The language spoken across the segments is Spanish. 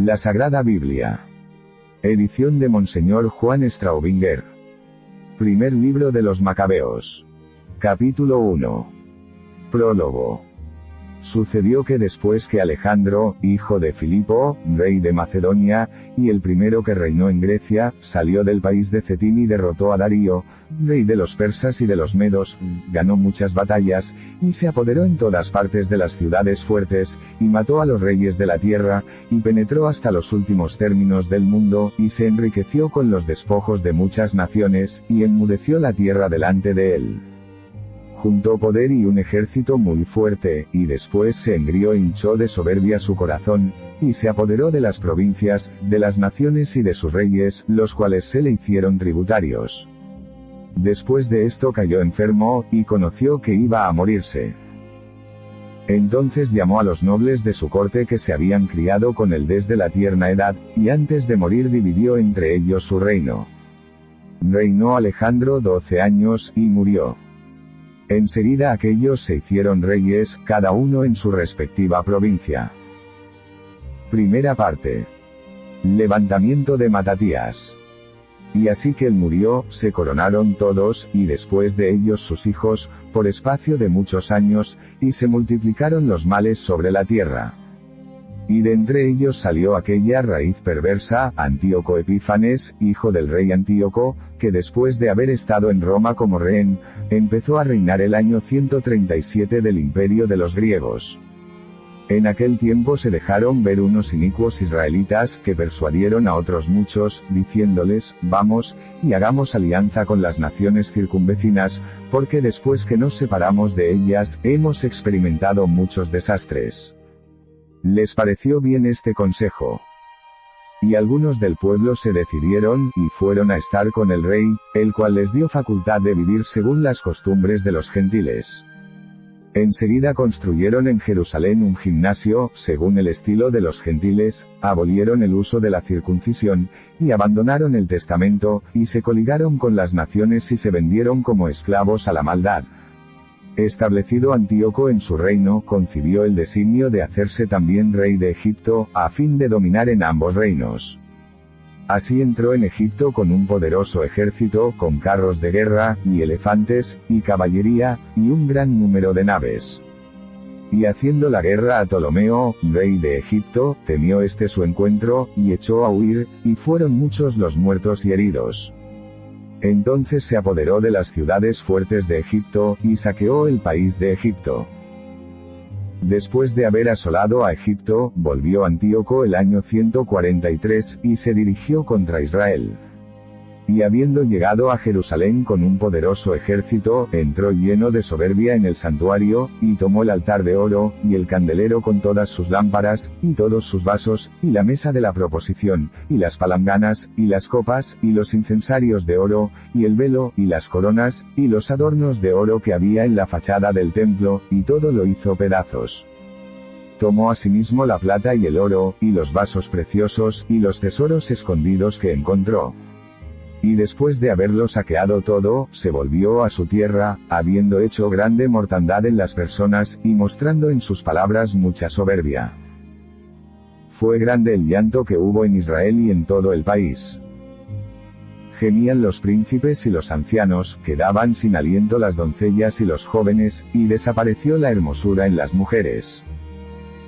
La Sagrada Biblia. Edición de Monseñor Juan Straubinger. Primer libro de los Macabeos. Capítulo 1. Prólogo. Sucedió que después que Alejandro, hijo de Filipo, rey de Macedonia, y el primero que reinó en Grecia, salió del país de Cetín y derrotó a Darío, rey de los persas y de los medos, ganó muchas batallas, y se apoderó en todas partes de las ciudades fuertes, y mató a los reyes de la tierra, y penetró hasta los últimos términos del mundo, y se enriqueció con los despojos de muchas naciones, y enmudeció la tierra delante de él. Juntó poder y un ejército muy fuerte, y después se engrió e hinchó de soberbia su corazón, y se apoderó de las provincias, de las naciones y de sus reyes, los cuales se le hicieron tributarios. Después de esto cayó enfermo, y conoció que iba a morirse. Entonces llamó a los nobles de su corte que se habían criado con él desde la tierna edad, y antes de morir dividió entre ellos su reino. Reinó Alejandro 12 años, y murió. Enseguida aquellos se hicieron reyes, cada uno en su respectiva provincia. Primera parte. Levantamiento de Matatías. Y así que él murió, se coronaron todos, y después de ellos sus hijos, por espacio de muchos años, y se multiplicaron los males sobre la tierra. Y de entre ellos salió aquella raíz perversa, Antíoco Epífanes, hijo del rey Antíoco, que después de haber estado en Roma como rehén, empezó a reinar el año 137 del imperio de los griegos. En aquel tiempo se dejaron ver unos inicuos israelitas que persuadieron a otros muchos, diciéndoles, vamos, y hagamos alianza con las naciones circunvecinas, porque después que nos separamos de ellas, hemos experimentado muchos desastres. Les pareció bien este consejo. Y algunos del pueblo se decidieron, y fueron a estar con el rey, el cual les dio facultad de vivir según las costumbres de los gentiles. Enseguida construyeron en Jerusalén un gimnasio, según el estilo de los gentiles, abolieron el uso de la circuncisión, y abandonaron el testamento, y se coligaron con las naciones y se vendieron como esclavos a la maldad. Establecido Antíoco en su reino, concibió el designio de hacerse también rey de Egipto, a fin de dominar en ambos reinos. Así entró en Egipto con un poderoso ejército, con carros de guerra, y elefantes, y caballería, y un gran número de naves. Y haciendo la guerra a Ptolomeo, rey de Egipto, temió este su encuentro, y echó a huir, y fueron muchos los muertos y heridos. Entonces se apoderó de las ciudades fuertes de Egipto, y saqueó el país de Egipto. Después de haber asolado a Egipto, volvió Antíoco el año 143, y se dirigió contra Israel. Y habiendo llegado a Jerusalén con un poderoso ejército, entró lleno de soberbia en el santuario, y tomó el altar de oro, y el candelero con todas sus lámparas, y todos sus vasos, y la mesa de la proposición, y las palanganas, y las copas, y los incensarios de oro, y el velo, y las coronas, y los adornos de oro que había en la fachada del templo, y todo lo hizo pedazos. Tomó asimismo la plata y el oro, y los vasos preciosos, y los tesoros escondidos que encontró. Y después de haberlo saqueado todo, se volvió a su tierra, habiendo hecho grande mortandad en las personas, y mostrando en sus palabras mucha soberbia. Fue grande el llanto que hubo en Israel y en todo el país. Gemían los príncipes y los ancianos, quedaban sin aliento las doncellas y los jóvenes, y desapareció la hermosura en las mujeres.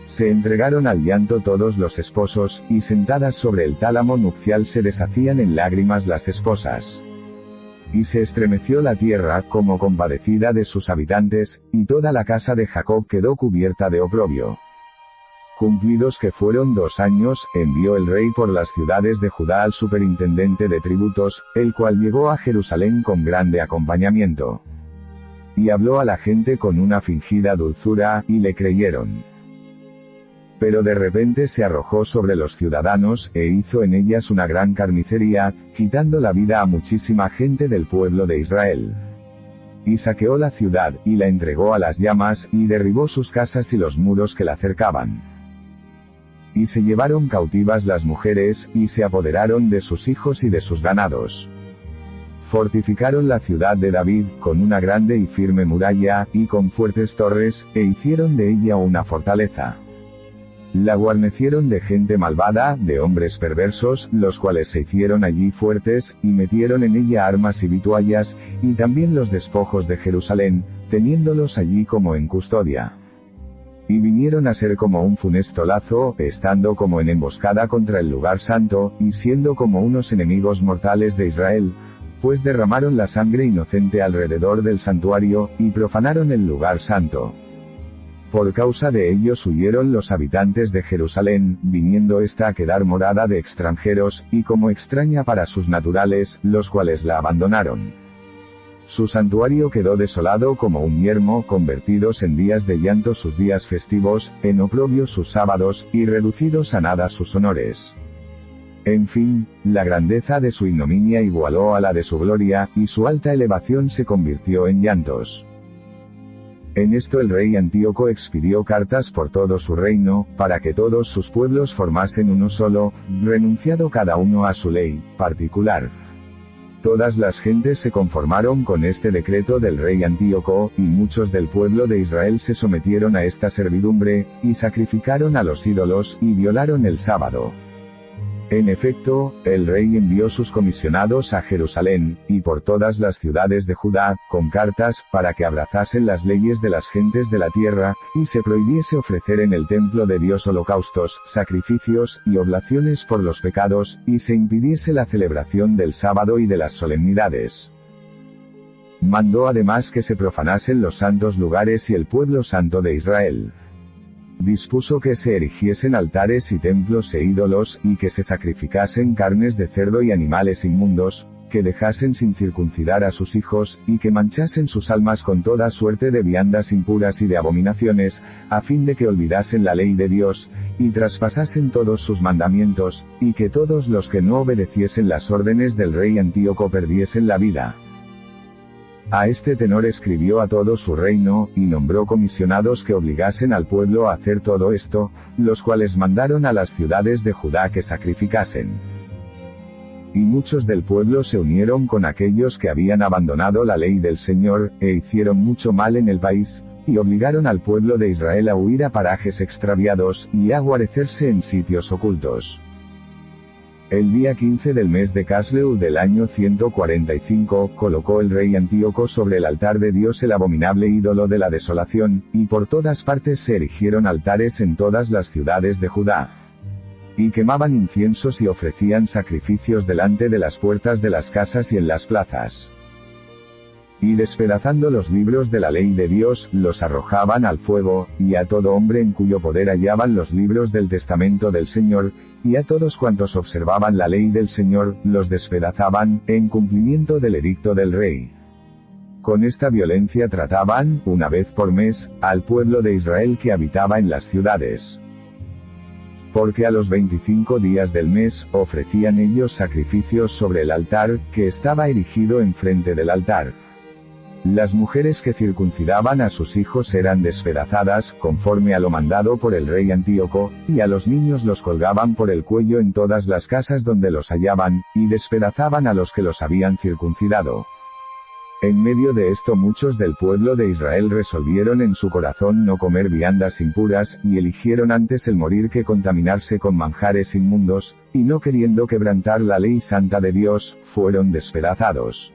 Se entregaron al llanto todos los esposos, y sentadas sobre el tálamo nupcial se deshacían en lágrimas las esposas. Y se estremeció la tierra, como compadecida de sus habitantes, y toda la casa de Jacob quedó cubierta de oprobio. Cumplidos que fueron 2 años, envió el rey por las ciudades de Judá al superintendente de tributos, el cual llegó a Jerusalén con grande acompañamiento. Y habló a la gente con una fingida dulzura, y le creyeron. Pero de repente se arrojó sobre los ciudadanos, e hizo en ellas una gran carnicería, quitando la vida a muchísima gente del pueblo de Israel. Y saqueó la ciudad, y la entregó a las llamas, y derribó sus casas y los muros que la cercaban. Y se llevaron cautivas las mujeres, y se apoderaron de sus hijos y de sus ganados. Fortificaron la ciudad de David, con una grande y firme muralla, y con fuertes torres, e hicieron de ella una fortaleza. La guarnecieron de gente malvada, de hombres perversos, los cuales se hicieron allí fuertes, y metieron en ella armas y vituallas, y también los despojos de Jerusalén, teniéndolos allí como en custodia. Y vinieron a ser como un funesto lazo, estando como en emboscada contra el lugar santo, y siendo como unos enemigos mortales de Israel, pues derramaron la sangre inocente alrededor del santuario, y profanaron el lugar santo. Por causa de ellos huyeron los habitantes de Jerusalén, viniendo ésta a quedar morada de extranjeros, y como extraña para sus naturales, los cuales la abandonaron. Su santuario quedó desolado como un yermo, convertidos en días de llanto sus días festivos, en oprobio sus sábados, y reducidos a nada sus honores. En fin, la grandeza de su ignominia igualó a la de su gloria, y su alta elevación se convirtió en llantos. En esto el rey Antíoco expidió cartas por todo su reino, para que todos sus pueblos formasen uno solo, renunciado cada uno a su ley particular. Todas las gentes se conformaron con este decreto del rey Antíoco, y muchos del pueblo de Israel se sometieron a esta servidumbre, y sacrificaron a los ídolos, y violaron el sábado. En efecto, el rey envió sus comisionados a Jerusalén, y por todas las ciudades de Judá, con cartas, para que abrazasen las leyes de las gentes de la tierra, y se prohibiese ofrecer en el templo de Dios holocaustos, sacrificios, y oblaciones por los pecados, y se impidiese la celebración del sábado y de las solemnidades. Mandó además que se profanasen los santos lugares y el pueblo santo de Israel. Dispuso que se erigiesen altares y templos e ídolos, y que se sacrificasen carnes de cerdo y animales inmundos, que dejasen sin circuncidar a sus hijos, y que manchasen sus almas con toda suerte de viandas impuras y de abominaciones, a fin de que olvidasen la ley de Dios, y traspasasen todos sus mandamientos, y que todos los que no obedeciesen las órdenes del rey Antíoco perdiesen la vida. A este tenor escribió a todo su reino, y nombró comisionados que obligasen al pueblo a hacer todo esto, los cuales mandaron a las ciudades de Judá que sacrificasen. Y muchos del pueblo se unieron con aquellos que habían abandonado la ley del Señor, e hicieron mucho mal en el país, y obligaron al pueblo de Israel a huir a parajes extraviados, y a guarecerse en sitios ocultos. El día 15 del mes de Casleu del año 145, colocó el rey Antíoco sobre el altar de Dios el abominable ídolo de la desolación, y por todas partes se erigieron altares en todas las ciudades de Judá. Y quemaban inciensos y ofrecían sacrificios delante de las puertas de las casas y en las plazas. Y despedazando los libros de la ley de Dios, los arrojaban al fuego, y a todo hombre en cuyo poder hallaban los libros del testamento del Señor, y a todos cuantos observaban la ley del Señor, los despedazaban, en cumplimiento del edicto del rey. Con esta violencia trataban, una vez por mes, al pueblo de Israel que habitaba en las ciudades. Porque a los 25 días del mes, ofrecían ellos sacrificios sobre el altar, que estaba erigido enfrente del altar. Las mujeres que circuncidaban a sus hijos eran despedazadas, conforme a lo mandado por el rey Antíoco, y a los niños los colgaban por el cuello en todas las casas donde los hallaban, y despedazaban a los que los habían circuncidado. En medio de esto muchos del pueblo de Israel resolvieron en su corazón no comer viandas impuras, y eligieron antes el morir que contaminarse con manjares inmundos, y no queriendo quebrantar la ley santa de Dios, fueron despedazados.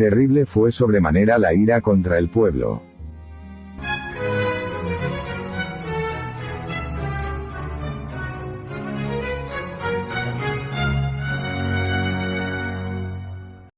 Terrible fue sobremanera la ira contra el pueblo.